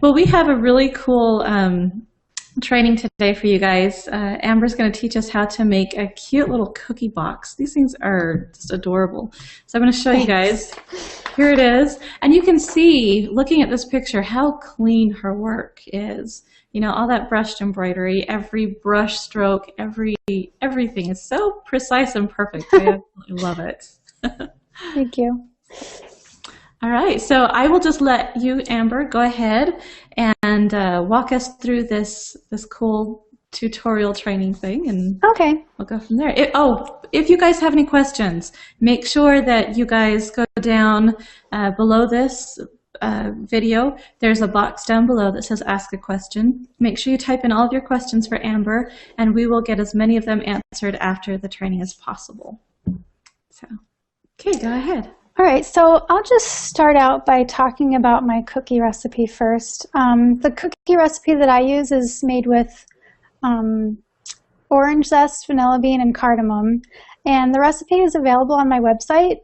Well, we have a really cool training today for you guys. Amber's going to teach us how to make a cute little cookie box. These things are just adorable. So I'm going to show you guys. Here it is. And you can see, looking at this picture, how clean her work is. You know, all that brushed embroidery, every brush stroke, everything is so precise and perfect. I absolutely love it. Thank you. All right, so I will just let you, Amber, go ahead and walk us through this cool tutorial training thing, and okay, we'll go from there. If you guys have any questions, make sure that you guys go down below this video. There's a box down below that says Ask a Question. Make sure you type in all of your questions for Amber, and we will get as many of them answered after the training as possible. So, okay, go ahead. All right, so I'll just start out by talking about my cookie recipe first. The cookie recipe that I use is made with orange zest, vanilla bean, and cardamom. And the recipe is available on my website.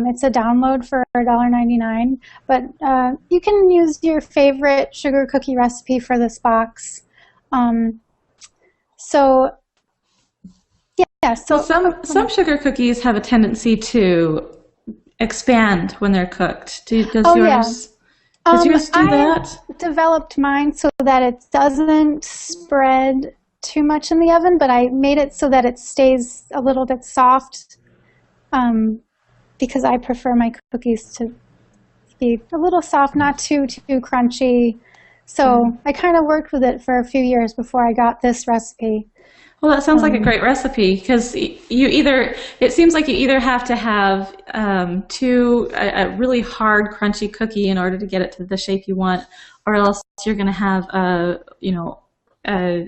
It's a download for $1.99, but you can use your favorite sugar cookie recipe for this box. So some sugar cookies have a tendency to expand when they're cooked. Does yours do that? I developed mine so that it doesn't spread too much in the oven, but I made it so that it stays a little bit soft because I prefer my cookies to be a little soft, not too crunchy. So I kind of worked with it for a few years before I got this recipe. Well, that sounds like a great recipe, because it seems like you either have to have a really hard, crunchy cookie in order to get it to the shape you want, or else you're going to have a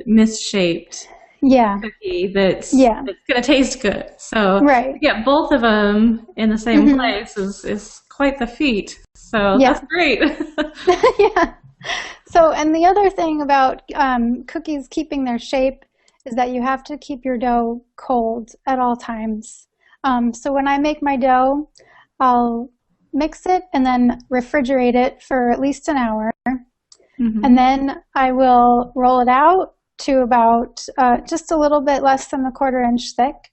misshaped cookie that's going to taste good. So to get both of them in the same place is quite the feat. So that's great. Yeah. So, and the other thing about cookies keeping their shape is that you have to keep your dough cold at all times. So when I make my dough, I'll mix it and then refrigerate it for at least an hour. And then I will roll it out to about just a little bit less than a 1/4 inch thick.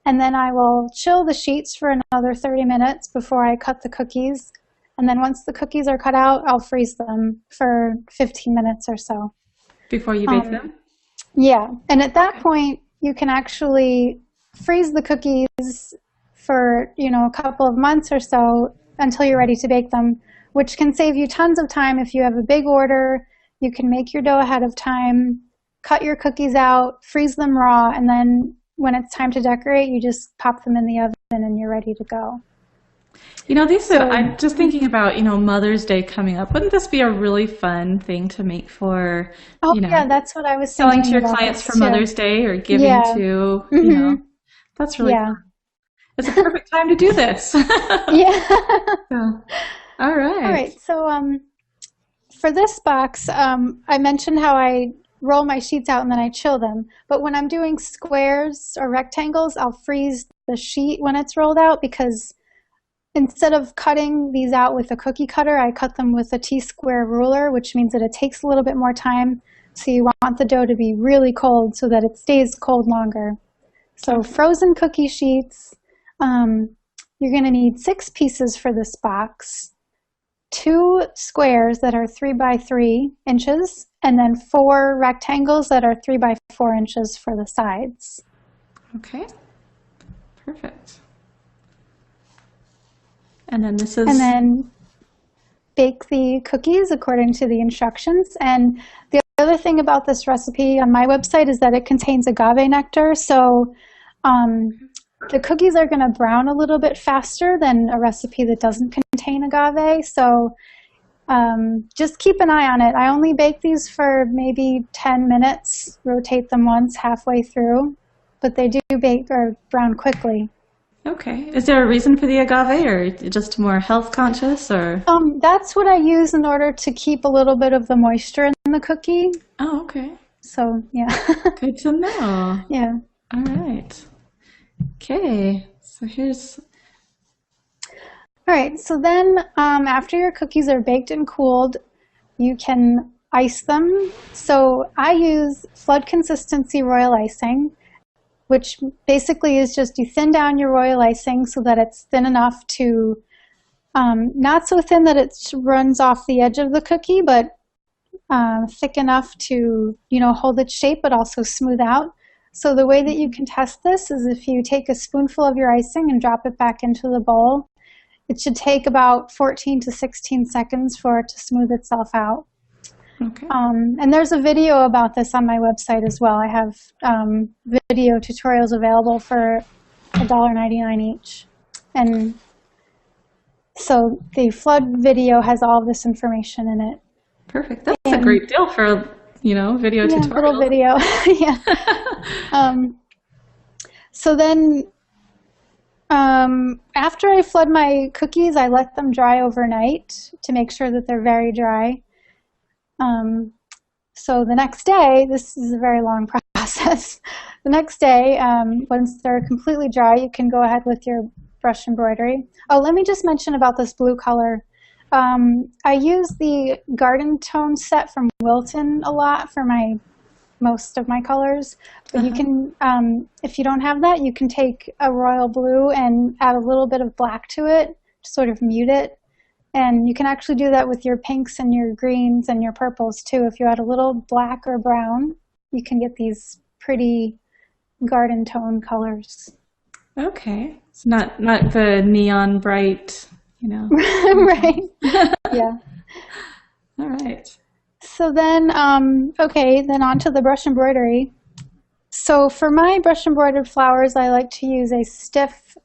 And then I will chill the sheets for another 30 minutes before I cut the cookies. And then once the cookies are cut out, I'll freeze them for 15 minutes or so. Before you bake them? Yeah, and at that point, you can actually freeze the cookies for, a couple of months or so until you're ready to bake them, which can save you tons of time. If you have a big order, you can make your dough ahead of time, cut your cookies out, freeze them raw, and then when it's time to decorate, you just pop them in the oven and you're ready to go. I'm just thinking about, Mother's Day coming up. Wouldn't this be a really fun thing to make for, yeah, that's what I was selling thinking to your clients for Mother's Day, or giving to, that's really fun. It's a perfect time to do this. All right. So for this box, I mentioned how I roll my sheets out and then I chill them. But when I'm doing squares or rectangles, I'll freeze the sheet when it's rolled out, because instead of cutting these out with a cookie cutter, I cut them with a T-square ruler, which means that it takes a little bit more time. So you want the dough to be really cold so that it stays cold longer. So frozen cookie sheets, you're going to need 6 pieces for this box, 2 squares that are 3 by 3 inches, and then 4 rectangles that are 3 by 4 inches for the sides. Okay, perfect. And then And then bake the cookies according to the instructions. And the other thing about this recipe on my website is that it contains agave nectar. So the cookies are going to brown a little bit faster than a recipe that doesn't contain agave. So just keep an eye on it. I only bake these for maybe 10 minutes, rotate them once halfway through, but they do bake or brown quickly. Okay. Is there a reason for the agave, or just more health conscious, or? That's what I use in order to keep a little bit of the moisture in the cookie. Oh, okay. So, yeah. Good to know. Yeah. All right. Okay. So here's. All right. So then after your cookies are baked and cooled, you can ice them. So I use flood consistency royal icing, which basically is just you thin down your royal icing so that it's thin enough to, not so thin that it runs off the edge of the cookie, but thick enough to, hold its shape, but also smooth out. So the way that you can test this is if you take a spoonful of your icing and drop it back into the bowl. It should take about 14 to 16 seconds for it to smooth itself out. Okay. And there's a video about this on my website as well. I have video tutorials available for $1.99 each. And so the flood video has all of this information in it. Perfect. That's a great deal for, video tutorial. Little video. Yeah. So then after I flood my cookies, I let them dry overnight to make sure that they're very dry. So the next day, this is a very long process. The next day, once they're completely dry, you can go ahead with your brush embroidery. Oh, let me just mention about this blue color. I use the Garden Tone set from Wilton a lot for most of my colors. But you can, if you don't have that, you can take a royal blue and add a little bit of black to it to sort of mute it. And you can actually do that with your pinks and your greens and your purples too. If you add a little black or brown, you can get these pretty garden tone colors. Okay. It's not the neon bright, Right. Yeah. All right. So then, then on to the brush embroidery. So for my brush embroidered flowers, I like to use a stiff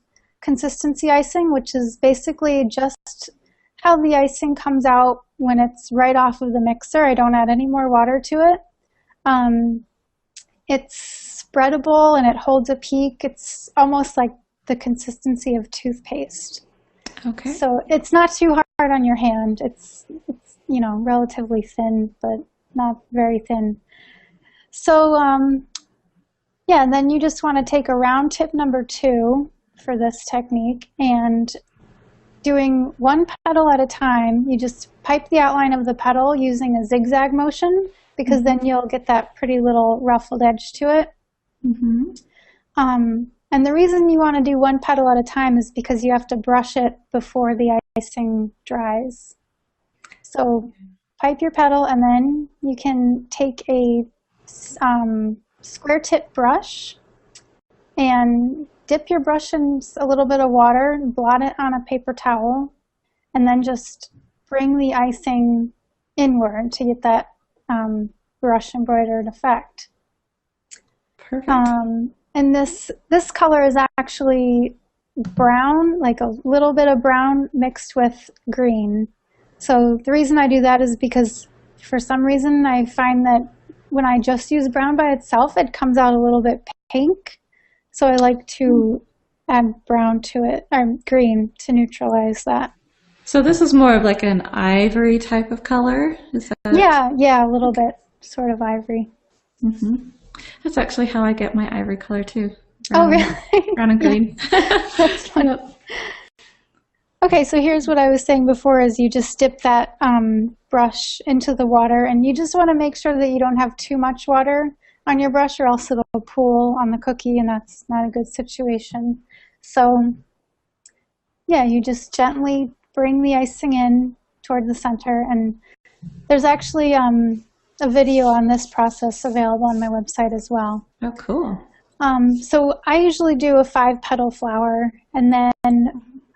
consistency icing, which is basically just how the icing comes out when it's right off of the mixer. I don't add any more water to it. It's spreadable and it holds a peak. It's almost like the consistency of toothpaste. Okay. So it's not too hard on your hand. It's relatively thin, but not very thin. So and then you just want to take a round tip number 2 for this technique, and doing one petal at a time, you just pipe the outline of the petal using a zigzag motion, because then you'll get that pretty little ruffled edge to it. And the reason you want to do one petal at a time is because you have to brush it before the icing dries. So pipe your petal, and then you can take a square tip brush and dip your brush in a little bit of water and blot it on a paper towel, and then just bring the icing inward to get that brush embroidered effect. Perfect. And this color is actually brown, like a little bit of brown mixed with green. So the reason I do that is because for some reason I find that when I just use brown by itself, it comes out a little bit pink. So I like to add brown to it, or green, to neutralize that. So this is more of like an ivory type of color? Is that... Yeah, a little bit, sort of ivory. That's actually how I get my ivory color too. Brown, really? Brown and green. That's fun. Yep. Okay, so here's what I was saying before, is you just dip that brush into the water, and you just want to make sure that you don't have too much water on your brush, or else it'll pool on the cookie, and that's not a good situation. So yeah, you just gently bring the icing in toward the center, and there's actually a video on this process available on my website as well. Oh, cool. So I usually do a 5-petal flower, and then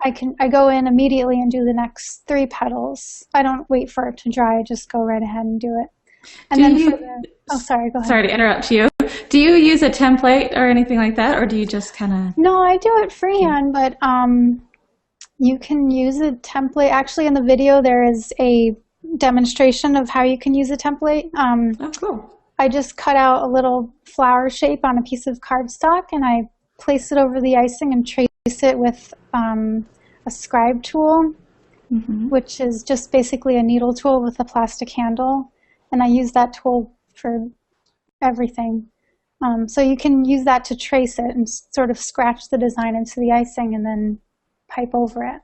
I go in immediately and do the next 3 petals. I don't wait for it to dry, I just go right ahead and do it. And sorry, go ahead. Sorry to interrupt you. Do you use a template or anything like that, or do you just kind of... No, I do it freehand, but you can use a template. Actually, in the video, there is a demonstration of how you can use a template. Oh, cool. I just cut out a little flower shape on a piece of cardstock, and I place it over the icing and trace it with a scribe tool, which is just basically a needle tool with a plastic handle. And I use that tool for everything. So you can use that to trace it and sort of scratch the design into the icing and then pipe over it.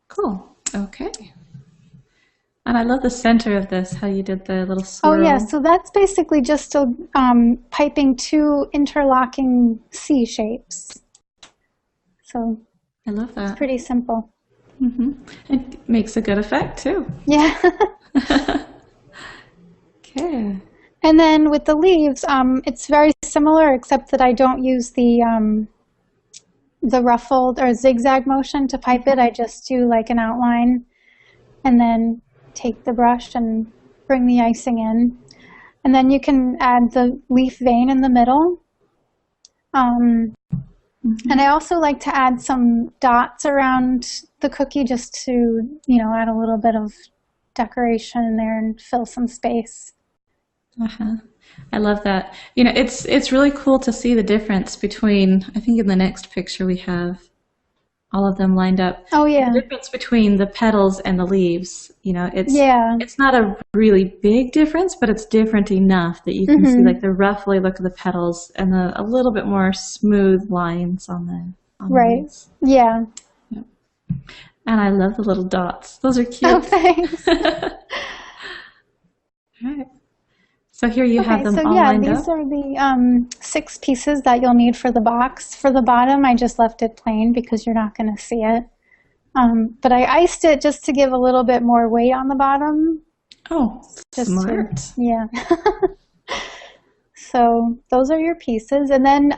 Cool. Okay. And I love the center of this, how you did the little Oh swirl. yeah, so that's basically just a, piping two interlocking C shapes. So I love it's that. pretty simple. It makes a good effect too. Yeah. Okay. And then with the leaves, it's very similar, except that I don't use the ruffled or zigzag motion to pipe it. I just do like an outline and then take the brush and bring the icing in. And then you can add the leaf vein in the middle. And I also like to add some dots around the cookie just to, add a little bit of decoration in there and fill some space. I love that. It's really cool to see the difference between, I think in the next picture we have all of them lined up. Oh yeah. The difference between the petals and the leaves, it's not a really big difference, but it's different enough that you can see like the ruffly look of the petals and a little bit more smooth lines on the leaves. Yeah. Yep. And I love the little dots. Those are cute. Oh, thanks. All right. So here you have them all lined up. These are the 6 pieces that you'll need for the box. For the bottom, I just left it plain because you're not going to see it. But I iced it just to give a little bit more weight on the bottom. Oh, smart. Yeah. So those are your pieces. And then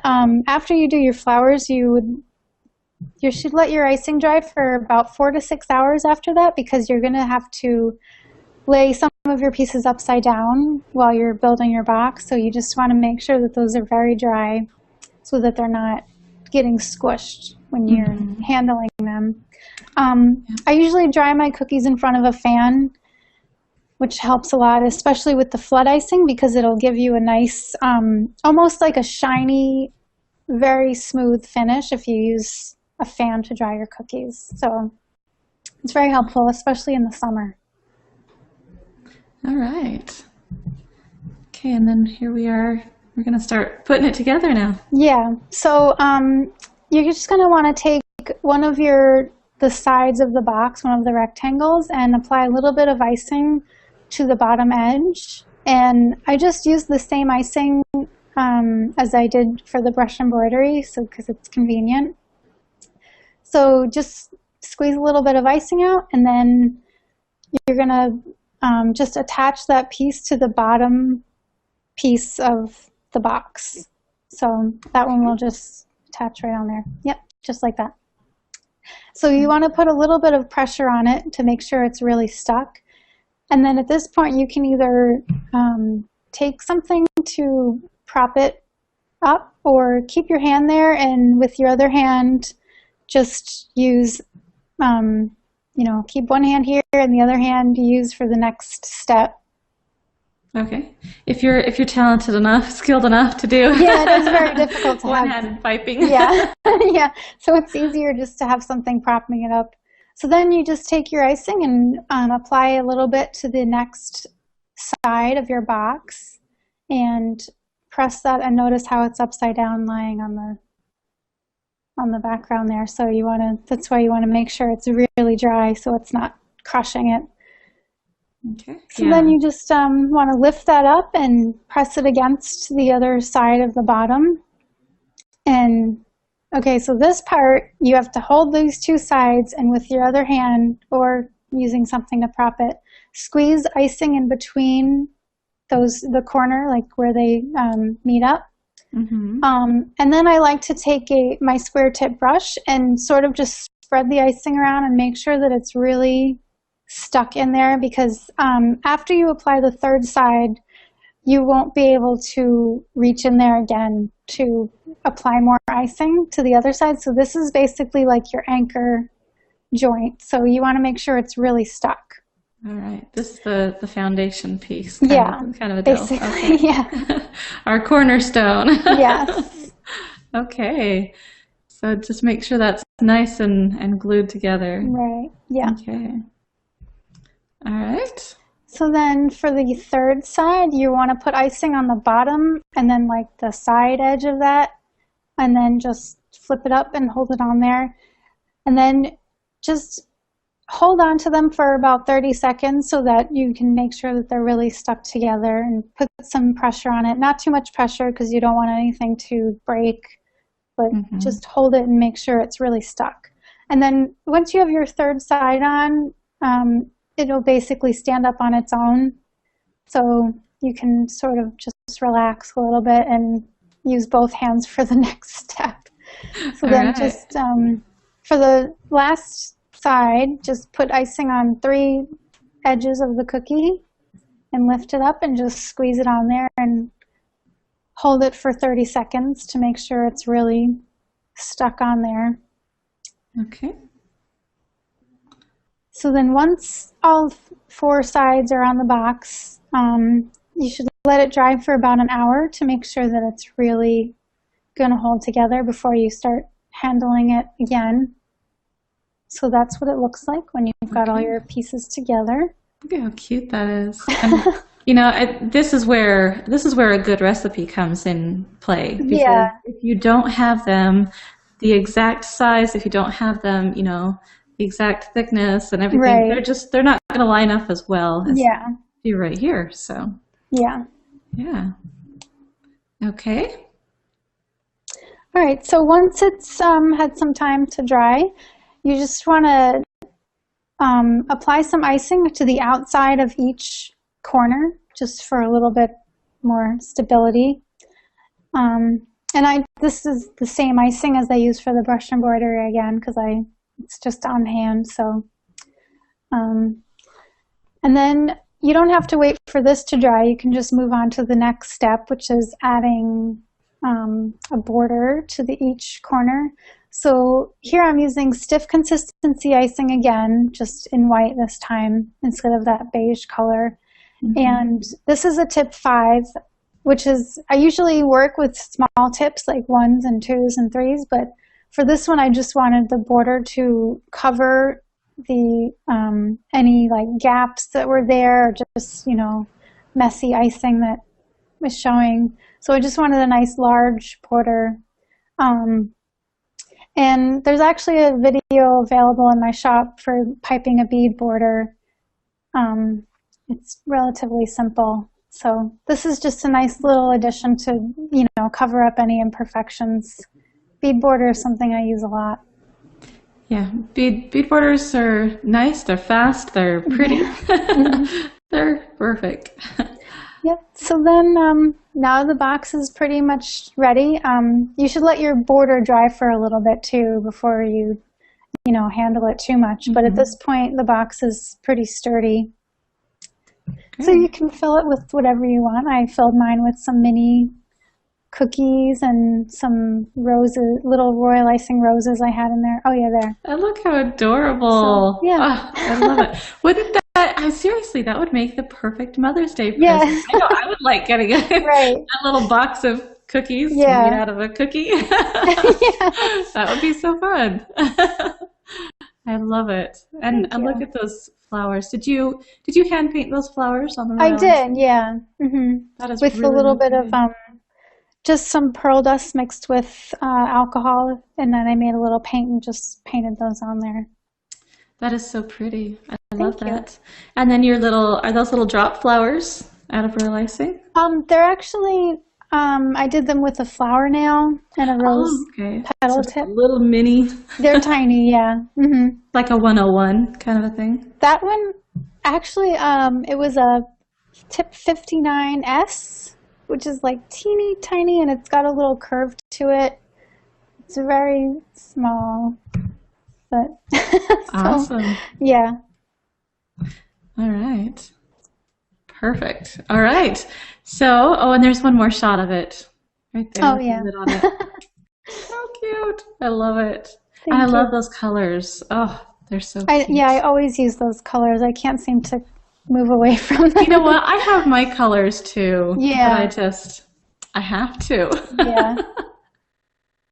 after you do your flowers, you should let your icing dry for about 4 to 6 hours after that, because you're going to have to lay some of your pieces upside down while you're building your box. So you just want to make sure that those are very dry so that they're not getting squished when you're handling them. I usually dry my cookies in front of a fan, which helps a lot, especially with the flood icing, because it'll give you a nice, almost like a shiny, very smooth finish if you use a fan to dry your cookies. So it's very helpful, especially in the summer. All right. Okay, and then here we are. We're going to start putting it together now. Yeah. So you're just going to want to take one of the sides of the box, one of the rectangles, and apply a little bit of icing to the bottom edge. And I just used the same icing as I did for the brush embroidery, so because it's convenient. So just squeeze a little bit of icing out, and then you're going to just attach that piece to the bottom piece of the box. So that one will just attach right on there. Yep, just like that. So you want to put a little bit of pressure on it to make sure it's really stuck. And then at this point you can either take something to prop it up, or keep your hand there and with your other hand just use keep one hand here and the other hand you use for the next step. Okay. If you're talented enough, skilled enough to do. Yeah, it is very difficult to have one-handed piping. Yeah. Yeah. So it's easier just to have something propping it up. So then you just take your icing and apply a little bit to the next side of your box and press that, and notice how it's upside down lying on the background there. So that's why you want to make sure it's really dry so it's not crushing it. Okay. So then you just want to lift that up and press it against the other side of the bottom. And okay, so this part, you have to hold these two sides, and with your other hand, or using something to prop it, squeeze icing in between the corner, like where they meet up. And then I like to take my square tip brush and sort of just spread the icing around and make sure that it's really stuck in there, because after you apply the third side, you won't be able to reach in there again to apply more icing to the other side. So this is basically like your anchor joint. So you want to make sure it's really stuck. All right. This is the foundation piece. Kind of a basically, okay. Yeah. Our cornerstone. Yes. Okay. So just make sure that's nice and glued together. Right. Yeah. Okay. All right. So then for the third side, you want to put icing on the bottom and then like the side edge of that, and then just flip it up and hold it on there. And then just hold on to them for about 30 seconds so that you can make sure that they're really stuck together, and put some pressure on it. Not too much pressure because you don't want anything to break, but just hold it and make sure it's really stuck. And then once you have your third side on, it'll basically stand up on its own. So you can sort of just relax a little bit and use both hands for the next step. So then just for the last side, just put icing on 3 edges of the cookie and lift it up and just squeeze it on there and hold it for 30 seconds to make sure it's really stuck on there. Okay. So then once all 4 sides are on the box, you should let it dry for about an hour to make sure that it's really going to hold together before you start handling it again. So that's what it looks like when you've got all your pieces together. Look at how cute that is. And, you know, this is where a good recipe comes in play. Because if you don't have them the exact size, if you don't have them, you know, the exact thickness and everything, they're not going to line up as well as you right here. So yeah. Okay. All right. So once it's had some time to dry, you just want to apply some icing to the outside of each corner, just for a little bit more stability. And this is the same icing as I use for the brush embroidery again, because it's just on hand. So, and then you don't have to wait for this to dry. You can just move on to the next step, which is adding a border to each corner. So here I'm using stiff consistency icing again, just in white this time instead of that beige color. And this is a tip 5, which is, I usually work with small tips like 1s and 2s and 3s, but for this one I just wanted the border to cover the any like gaps that were there, or just, you know, messy icing that was showing. So I just wanted a nice large border. And there's actually a video available in my shop for piping a bead border. It's relatively simple. So this is just a nice little addition to, you know, cover up any imperfections. Bead border is something I use a lot. Yeah, bead borders are nice, they're fast, they're pretty. They're perfect. Yep. So then now the box is pretty much ready. You should let your border dry for a little bit too before you know, handle it too much. But at this point, the box is pretty sturdy. So you can fill it with whatever you want. I filled mine with some mini cookies and some roses, little royal icing roses I had in there. Oh yeah, there. And look how adorable. So, I love it. Wouldn't that, seriously, that would make the perfect Mother's Day present. I know I would like getting a little box of cookies made out of a cookie. That would be so fun. I love it. And look at those flowers. Did you hand paint those flowers on the royal I did, yeah. That is with really a little bit pretty. of just some pearl dust mixed with alcohol, and then I made a little paint and just painted those on there. That is so pretty. I love that. And then are those little drop flowers out of royal icing? They're actually, I did them with a flower nail and a rose petal tip. A little mini. They're tiny, yeah. Like a 101 kind of a thing? That one, actually, it was a tip 59S, which is like teeny tiny, and it's got a little curve to it. It's very small, but awesome. Yeah. All right. Perfect. All right. So, and there's one more shot of it right there. Oh, yeah. On it. So cute. I love it. And I love those colors. Oh, they're so cute. I always use those colors. I can't seem to move away from them. You know what? I have my colors too. Yeah. But I have to. Yeah.